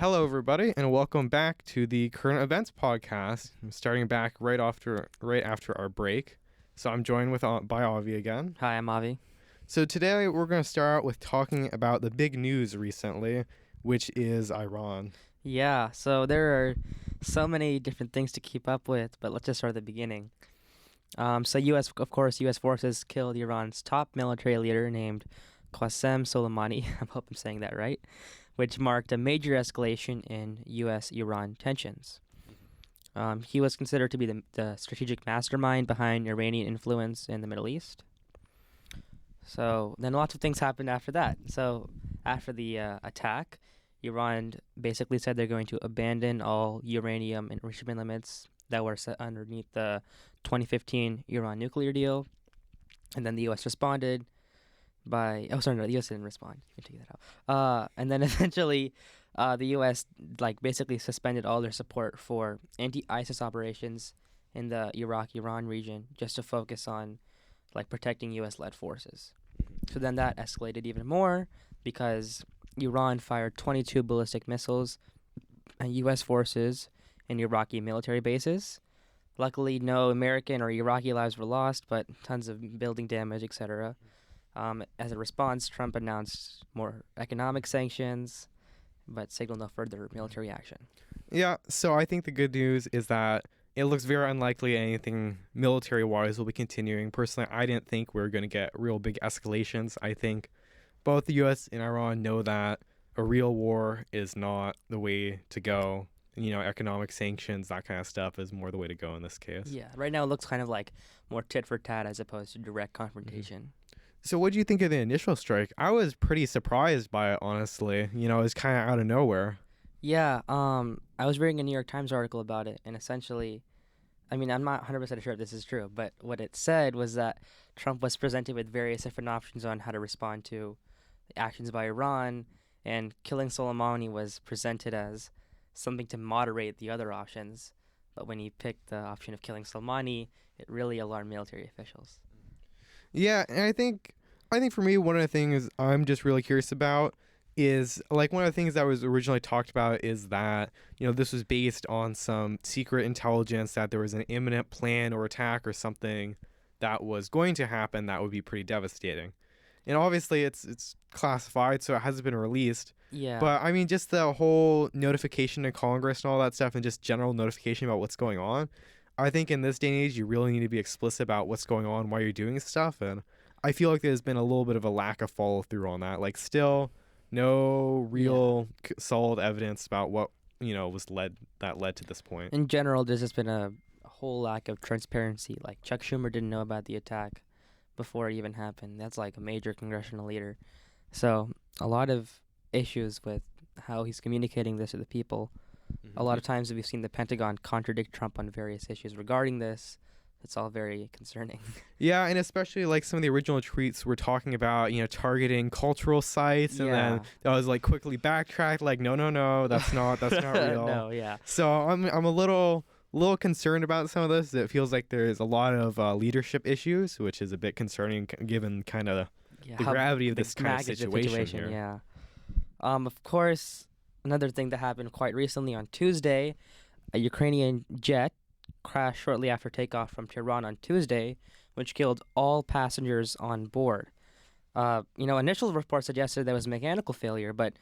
Hello, everybody, and welcome back to the Current Events Podcast. I'm starting back right after our break. So I'm joined by Avi again. Hi, I'm Avi. So today we're going to start out with talking about the big news recently, which is Iran. Yeah, so there are so many different things to keep up with, but let's just start at the beginning. U.S. forces killed Iran's top military leader named Qasem Soleimani. I hope I'm saying that right, which marked a major escalation in U.S.-Iran tensions. He was considered to be the strategic mastermind behind Iranian influence in the Middle East. So then lots of things happened after that. So after the attack, Iran basically said they're going to abandon all uranium enrichment limits that were set underneath the 2015 Iran nuclear deal. And then the U.S. responded the U.S. didn't respond. You can take that out. And then eventually the U.S. basically suspended all their support for anti-ISIS operations in the Iraq-Iran region just to focus on protecting U.S.-led forces. So then that escalated even more because Iran fired 22 ballistic missiles at U.S. forces and Iraqi military bases. Luckily, no American or Iraqi lives were lost, but tons of building damage, etc. As a response, Trump announced more economic sanctions, but signaled no further military action. Yeah, so I think the good news is that it looks very unlikely anything military-wise will be continuing. Personally, I didn't think we were going to get real big escalations. I think both the U.S. and Iran know that a real war is not the way to go. Economic sanctions, that kind of stuff is more the way to go in this case. Yeah, right now it looks kind of like more tit for tat as opposed to direct confrontation. So what do you think of the initial strike? I was pretty surprised by it, honestly. It was kind of out of nowhere. Yeah, I was reading a New York Times article about it, and essentially, I'm not 100% sure if this is true, but what it said was that Trump was presented with various different options on how to respond to the actions by Iran, and killing Soleimani was presented as something to moderate the other options. But when he picked the option of killing Soleimani, it really alarmed military officials. Yeah, and I think for me, one of the things I'm just really curious about is one of the things that was originally talked about is that this was based on some secret intelligence that there was an imminent plan or attack or something that was going to happen that would be pretty devastating. And obviously it's classified, so it hasn't been released. Yeah. But just the whole notification to Congress and all that stuff and just general notification about what's going on. I think in this day and age, you really need to be explicit about what's going on, why you're doing stuff. And I feel like there's been a little bit of a lack of follow through on that. Still no real solid evidence about what, led to this point. In general, there's just been a whole lack of transparency. Chuck Schumer didn't know about the attack before it even happened. That's a major congressional leader. So a lot of issues with how he's communicating this to the people. Mm-hmm. A lot of times we've seen the Pentagon contradict Trump on various issues regarding this. It's all very concerning. Yeah, and especially some of the original tweets were talking about, targeting cultural sites, and then that was quickly backtracked, no, that's not real. No, yeah. So I'm a little concerned about some of this. It feels like there's a lot of leadership issues, which is a bit concerning given kind of the gravity of this kind of situation here. Yeah. Of course, another thing that happened quite recently on Tuesday, a Ukrainian jet crashed shortly after takeoff from Tehran on Tuesday, which killed all passengers on board. Initial reports suggested there was a mechanical failure, but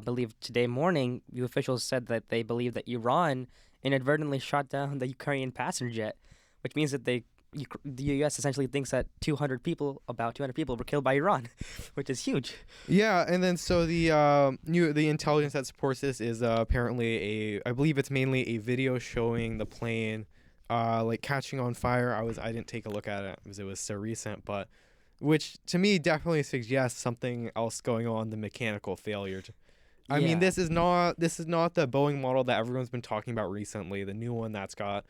believe today morning, the officials said that they believe that Iran inadvertently shot down the Ukrainian passenger jet, which means that the U.S. essentially thinks that about 200 people were killed by Iran, which is huge. Yeah, and then so the intelligence that supports this is apparently I believe it's mainly a video showing the plane catching on fire. I didn't take a look at it because it was so recent, but which to me definitely suggests something else going on, the mechanical failure. I mean, this is not the Boeing model that everyone's been talking about recently, the new one that's got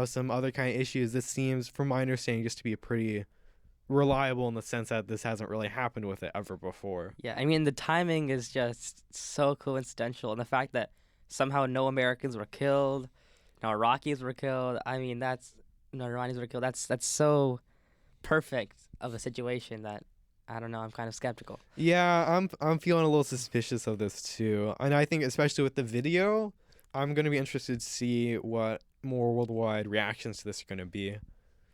some other kind of issues. This seems, from my understanding, just to be a pretty reliable in the sense that this hasn't really happened with it ever before. Yeah, I mean, the timing is just so coincidental, and the fact that somehow no Americans were killed, no Iraqis were killed. I mean, no Iranians were killed. That's so perfect of a situation that I don't know. I'm kind of skeptical. Yeah, I'm feeling a little suspicious of this too, and I think especially with the video, I'm gonna be interested to see what more worldwide reactions to this are gonna be.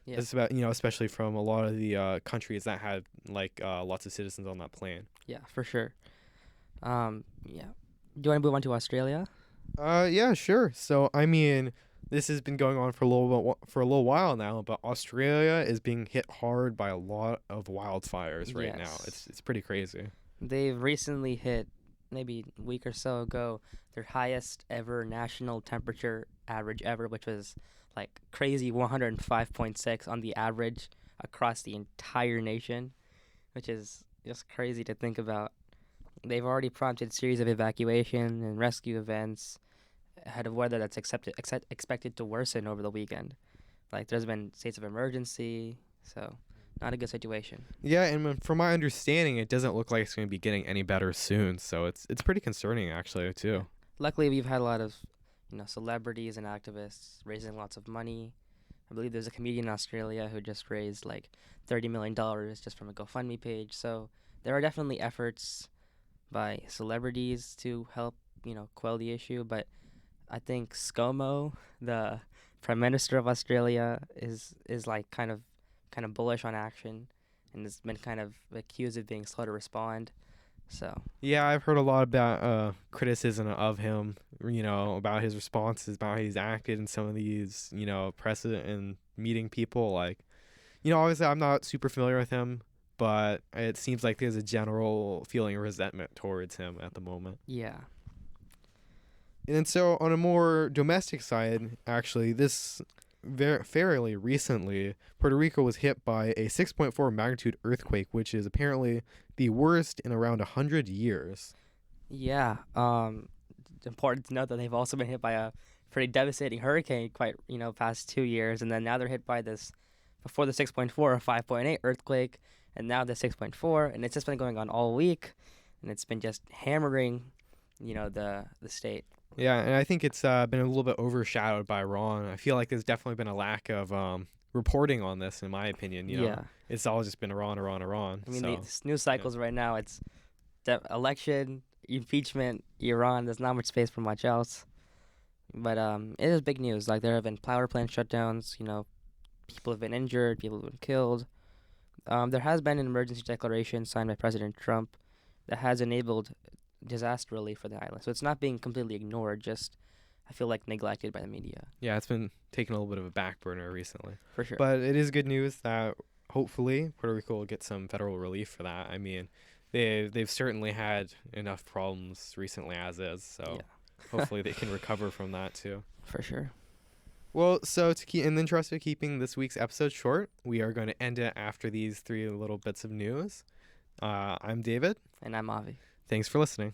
Yeah. It's about especially from a lot of the countries that had like lots of citizens on that plane. Yeah, for sure. Yeah. Do you want to move on to Australia? Yeah, sure. So I mean, this has been going on for a little while now, but Australia is being hit hard by a lot of wildfires right now. Yes. It's pretty crazy. They've recently hit, maybe a week or so ago, their highest ever national temperature average ever, which was like crazy 105.6 on the average across the entire nation, which is just crazy to think about. They've already prompted a series of evacuation and rescue events ahead of weather that's expected to worsen over the weekend. Like, there's been states of emergency, so not a good situation. Yeah, and from my understanding, it doesn't look like it's going to be getting any better soon. So it's pretty concerning actually too. Luckily, we've had a lot of, celebrities and activists raising lots of money. I believe there's a comedian in Australia who just raised like $30 million just from a GoFundMe page. So there are definitely efforts by celebrities to help, quell the issue. But I think ScoMo, the Prime Minister of Australia, is like kind of bullish on action, and has been kind of accused of being slow to respond. So Yeah, I've heard a lot about criticism of him, about his responses, about how he's acted in some of these, precedent and meeting people. Like, obviously I'm not super familiar with him, but it seems like there's a general feeling of resentment towards him at the moment. yeah, And so on a more domestic side, actually, this fairly recently, Puerto Rico was hit by a 6.4 magnitude earthquake, which is apparently the worst in around 100 years. yeah. It's important to note that they've also been hit by a pretty devastating hurricane past 2 years, and then now they're hit by this, before the 6.4 or 5.8 earthquake, and now the 6.4, and it's just been going on all week, and it's been just hammering, the state. Yeah, and I think it's been a little bit overshadowed by Iran. I feel like there's definitely been a lack of reporting on this, in my opinion. Yeah. It's all just been Iran. I mean, So, the news cycles right now, it's election, impeachment, Iran. There's not much space for much else. But it is big news. Like, there have been power plant shutdowns. People have been injured. People have been killed. There has been an emergency declaration signed by President Trump that has enabled disaster relief for the island. So it's not being completely ignored, just, I feel like, neglected by the media. yeah, it's been taking a little bit of a back burner recently. For sure. But it is good news that hopefully Puerto Rico will get some federal relief for that. I mean, they've certainly had enough problems recently as is, so Yeah. hopefully they can recover from that too. For sure. Well, so to keep in the interest of keeping this week's episode short, we are going to end it after these three little bits of news. I'm David. And I'm Avi. Thanks for listening.